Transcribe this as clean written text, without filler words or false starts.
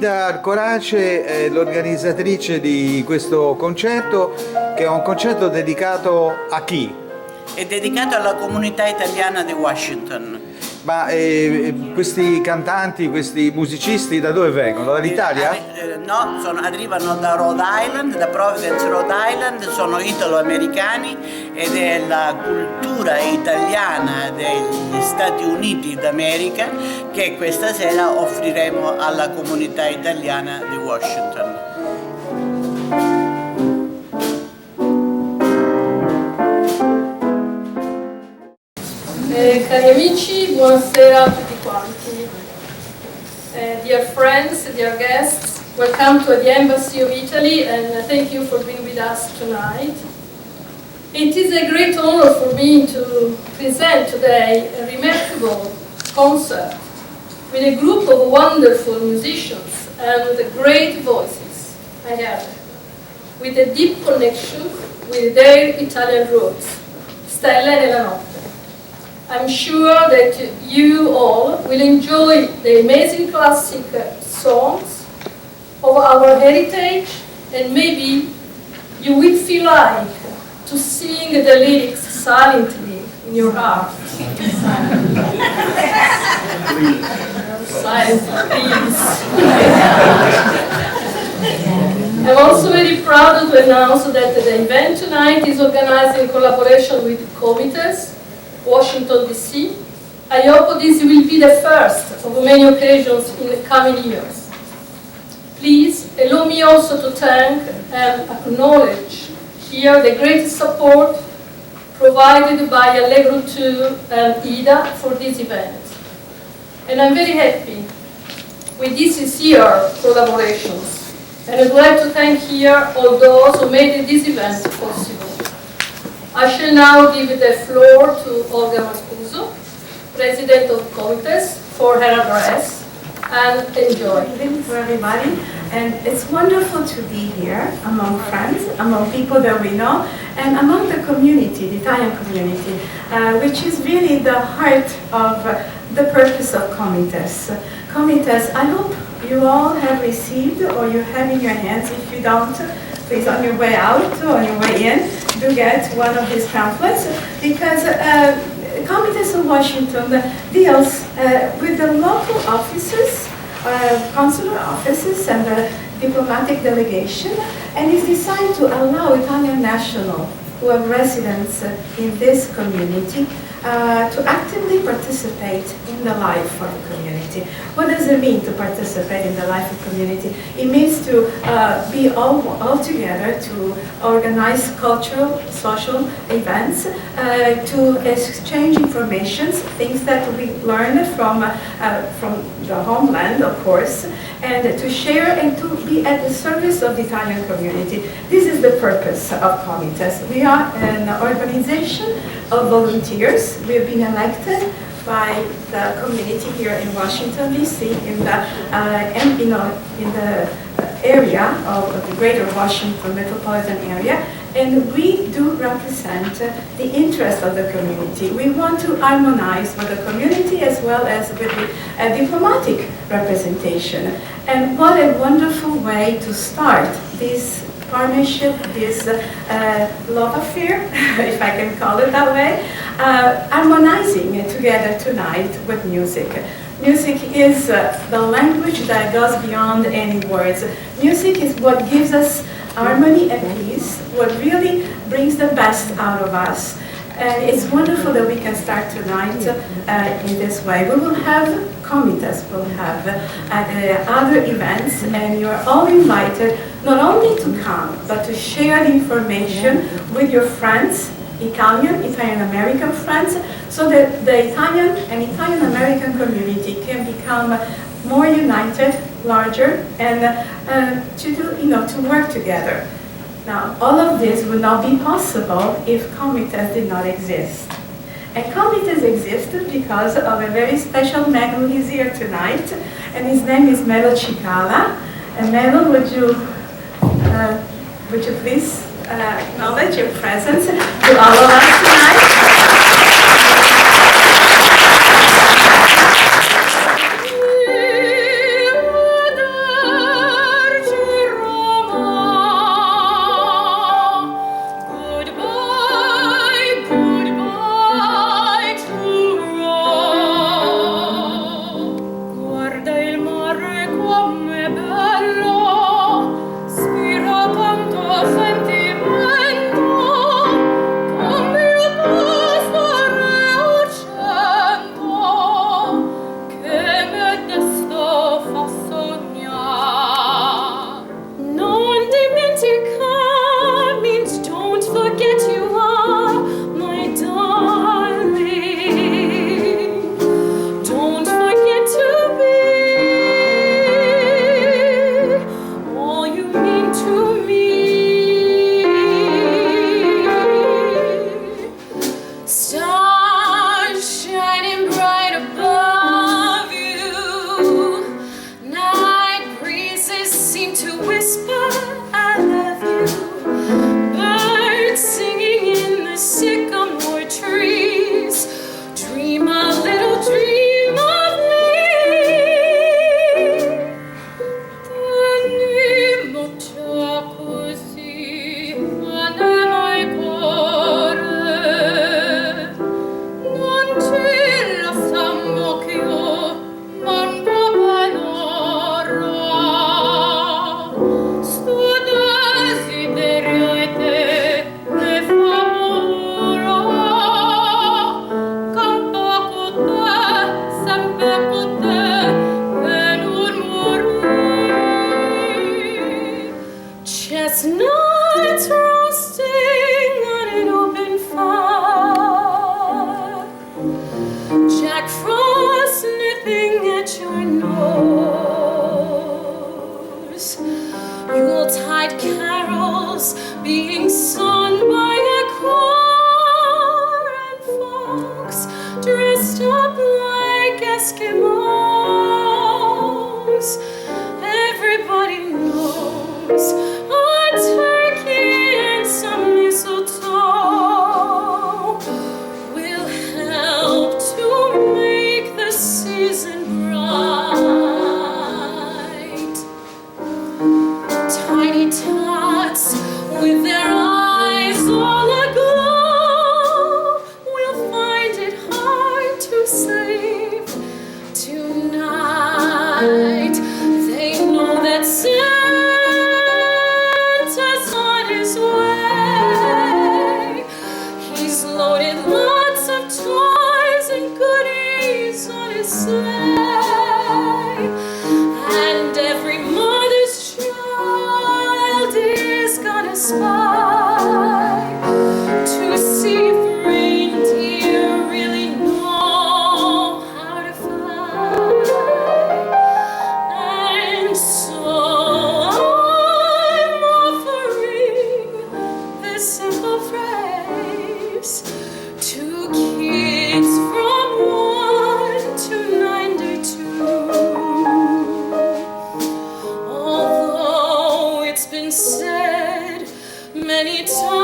Ida Alcorace è l'organizzatrice di questo concerto, che è un concerto dedicato a chi? È dedicato alla comunità italiana di Washington. Ma questi cantanti, questi musicisti da dove vengono? Dall'Italia? No, arrivano da Rhode Island, da Providence, Rhode Island, sono italo-americani ed è la cultura italiana degli Stati Uniti d'America che questa sera offriremo alla comunità italiana di Washington. Cari amici, buonasera a tutti quanti. Dear friends, dear guests, welcome to the Embassy of Italy and thank you for being with us tonight. It is a great honor for me to present today a remarkable concert with a group of wonderful musicians and great voices I have, with a deep connection with their Italian roots, Stella nella Notte. I'm sure that you all will enjoy the amazing classic songs of our heritage, and maybe you will feel like to sing the lyrics silently in your heart. Silence, please. I'm also very proud to announce that the event tonight is organized in collaboration with Comites, Washington, D.C. I hope this will be the first of many occasions in the coming years. Please allow me also to thank and acknowledge here the great support provided by Allegro 2 and Ida for this event. And I'm very happy with these sincere collaborations. And I'd like to thank here all those who made this event possible. I shall now give the floor to Olga Mancuso, President of Comites, for her address, and enjoy. Thank you for everybody, and it's wonderful to be here among friends, among people that we know, and among the community, the Italian community, which is really the heart of the purpose of Comites. Comites, I hope you all have received or you have in your hands. If you don't, please on your way out or on your way in, do get one of these pamphlets, because Comites of Washington deals with the local offices, consular offices and the diplomatic delegation, and is designed to allow Italian nationals who have residence in this community to actively participate in the life of the community. What does it mean to participate in the life of the community? It means to be all together, to organize cultural, social events, to exchange information, things that we learn from the homeland, of course, and to share and to be at the service of the Italian community. This is the purpose of Comites. We are an organization of volunteers. We have been elected by the community here in Washington, D.C., in the area of the greater Washington metropolitan area, and we do represent the interest of the community. We want to harmonize with the community as well as with the diplomatic representation. And what a wonderful way to start this partnership, this love affair, if I can call it that way, harmonizing together tonight with music. Music is the language that goes beyond any words. Music is what gives us harmony and peace, what really brings the best out of us. And it's wonderful that we can start tonight in this way. We will have Comites, we'll have other events, and you're all invited not only to come, but to share the information with your friends, Italian-American friends, so that the Italian and Italian-American community can become more united, larger, and to work together. Now, all of this would not be possible if Comites did not exist. And Comites existed because of a very special man who is here tonight, and his name is Melo Cicala. And Melo, would you please acknowledge your presence to all of us tonight? Chestnuts roasting on an open fire, Jack Frost nipping at your nose, Yuletide carols being sung by a choir, and folks dressed up like Eskimos. Everybody knows a turkey and some mistletoe will help to make the season bright. Tiny tots with their eyes all aglow will find it hard to sleep tonight. They know that Santa's on his way. He's loaded lots of toys and goodies on his sleigh. And every mother's child is gonna spy to see if reindeer really know how to fly. And so I'm offering this simple phrase to kids from 1 to 92. Although it's been said many times